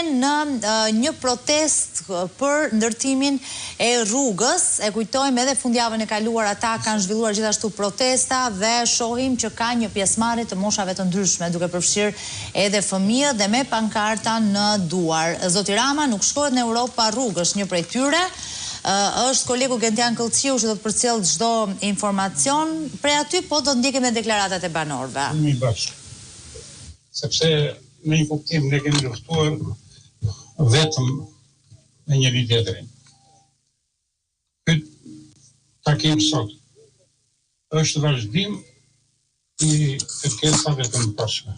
në një protest për ndërtimin e rrugës. E kujtojmë edhe fundjavën e kaluar ata kanë zhvilluar gjithashtu protesta dhe shohim që ka një pjesëmarrje të moshave të ndryshme, duke përfshirë edhe fëmijët dhe me pankarta në duar. Zoti Rama nuk shkohet në Europë pa rrugë, është një prej tyre. Është kolegu Gentian Këllëqiu që do të përcjell çdo informacion prej aty, po do të ndjekim edhe deklaratat e banorëve. Mi bashkë. Sepse në një kuptim ne kemi luftuar vetëm me njëri tjetrin. Këtë takim sot është vazhdim i kërkesave të mëparshme.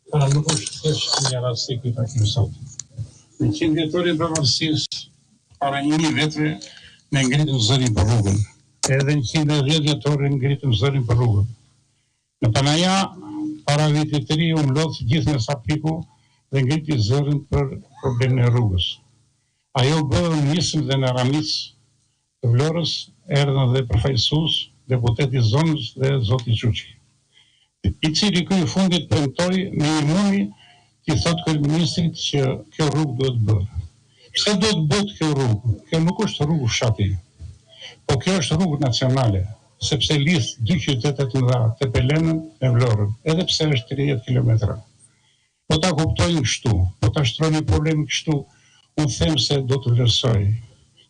Pra nuk është thjesht një rast si ky takim sot. Në 100 vjetorin pavarësisë, para 1000 viteve ne ngritëm zërin për rrugën. Edhe në 110 vjetorin ngritëm zërin për rrugën. Në Panaja, para vitit të ri, u mlodh gjithë në Sapiku dhe ngriti zërin për problemin e rrugës. Ajo bëhet nisëm dhe në Ramic të Vlorës, erdhën dhe përfaqësues, deputeti zonës dhe zoti Çuçi, i cili këy fundit premtoi me një mundi që thotë kryeministrit që kjo rrugë duhet bërë. Pse do të bëhet kjo rrugë? Kjo nuk është rrugë fshati, po kjo është rrugë nacionale, sepse lidh dy qytete të mëdha, Tepelenën e Vlorën, edhe pse është 30 kilometra. Po ta kuptojnë kështu, po ta shtrojnë problemi kështu, unë them se do të vlerësoj.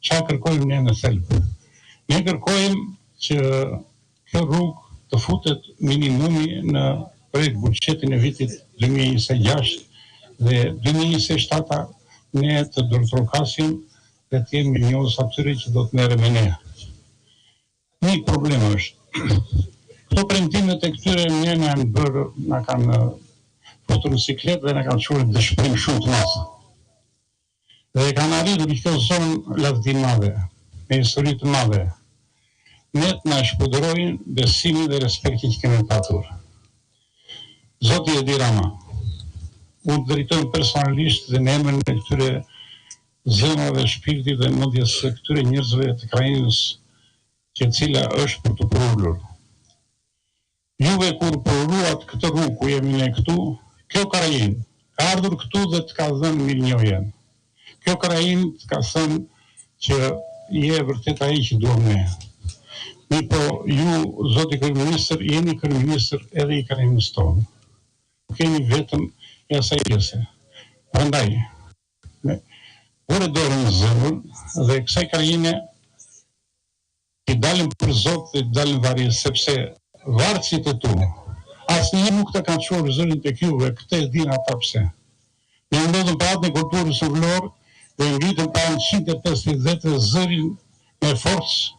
Çfarë kërkojmë ne në thelb? Ne kërkojmë që kjo rrugë të futet minimumi në projekt buxhetin e vitit 2026 dhe 2027 ne të dërtrokasim dhe të jemi njohës atyre që do të merrem me ne. Një problem është. Këto premtimet e këtyre ne na kanë futur në siklet dhe na kanë çuar në dëshpërim shumë të madh. Dhe kanë arritur në këtë zonë lavdimave, me histori të madhe. Ne të na shpudrojnë besimin dhe respektin që kemi patur. Zoti Edi Rama, unë drejtojmë personalisht dhe në emrin e këtyre zemrave, shpirtit dhe mendjes së këtyre njerëzve të krajinës që cila është për të përullur. Juve kur përuat këtë rrugë ku jemi ne këtu, kjo krajinë ka ardhur këtu dhe të ka dhënë mirënjohjen. Kjo krajinë të ka thënë që je vërtet ai që duam ne. Po ju, zoti kryeministër, jeni kryeministër edhe i krajinës tonë. Keni vetëm e asaj pjese. Prandaj, ure dorën në zemër dhe kësaj krajine i dalim për Zot dhe i dalim varje, sepse varësit e tu, asnjë nuk të kanë çuar zërin tek juve, këtë e din ata pse. Ne ndodhëm pa atë në kulturës së Vlorë dhe ngritëm pa 150 zërin me forcë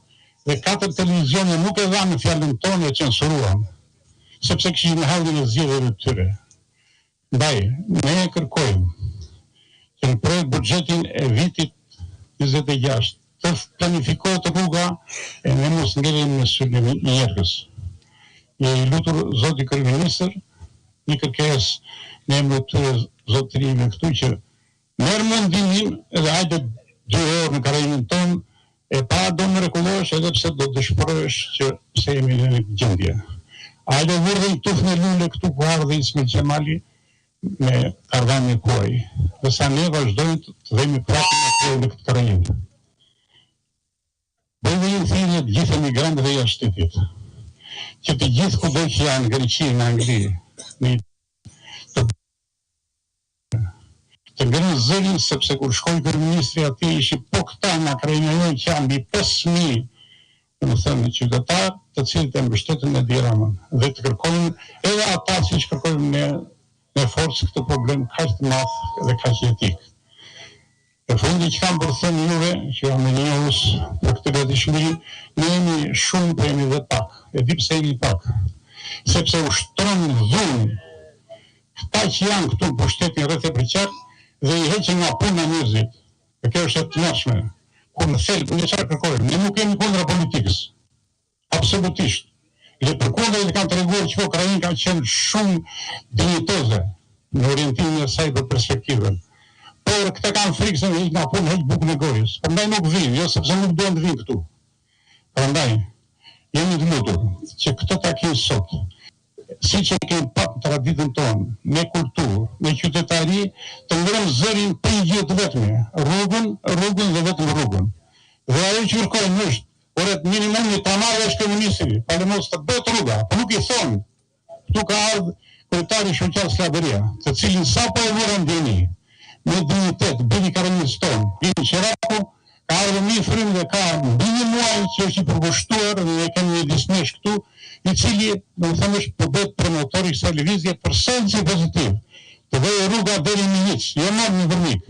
dhe 4 televizione nuk e dhanë fjalën tonë e censuruan, sepse kishin hallin e zgjedhjeve të tyre. Ndaj, ne kërkojmë që në projekt buxhetin e vitit 26 të planifikohet rruga e ne mos ngelim në syrin e njerëzës. Je i lutur zoti kryeministër, një kërkesë në emër të zotërive këtu që merr mendimin edhe hajde 2 orë në krajinën tonë e pa do më rekullosh edhe pse do të dëshpërohesh që pse jemi në një gjendje. Hajde vurdhën tufën e lule këtu ku ardhi Ismail Qemali me karvanin e kuaj. Dhe sa ne vazhdojmë të vemi prapë në kuaj në këtë krajinë. Bëjmë një thirrje të gjithë emigrantëve jashtë shtetit, që të gjithë kudo që janë në Greqi, në Angli, të ngrinë zërin, sepse kur shkoi kryeministri aty ishi po këta në krajinë që janë mbi 5000 domethënë qytetarë, të cilët e mbështetën Edi Ramën dhe të kërkojnë edhe ata siç kërkojmë ne me forcë këtë problem kaq të madh dhe kaq etik. E fundi që kam për të thënë juve, që jam në njohës për këtë gatishmëri, ne jemi shumë, po jemi dhe pak. E di pse jemi pak. Sepse ushtron dhunë këta që janë këtu në pushtetin rreth e përqar dhe i heqin nga puna njerëzit. E kjo është e tmerrshme. Kur në thelb ne çfarë kërkojmë? Ne nuk jemi kundra politikës. Absolutisht. Dhe përkundër kanë treguar që Ukraina ka qenë shumë dinjitoze në orientimin e saj për perspektivën. Por këta kanë frikë se hiq nga punë, hiq bukën e gojës. Prandaj nuk vinë, jo sepse nuk duan të vinë këtu. Prandaj jemi të lutur që këtë takim sot si që kemi pak traditën tonë, me kulturë, me qytetari, të ngrem zërin për një gjithë vetëme, rrugën dhe vetëm rrugën. Dhe ajo që kërkojmë është, oret minimum një të marrë është komunistëri, palemos të bëtë rruga, për nuk i thonë, këtu ka ardhë kryetari shoqar Slaveria, të cilin sa po e vërën djeni, me dignitet, bini karamis tonë, bini Qeraku, ka ardhë një frim dhe ka një muaj që është i përgushtuar dhe ne kemi një disnesh këtu, i cili, do të thënë, është përbet promotori kësaj lëvizje për sensi pozitiv. Të vejë rruga deri në Milic, jo marrë në Vërnik.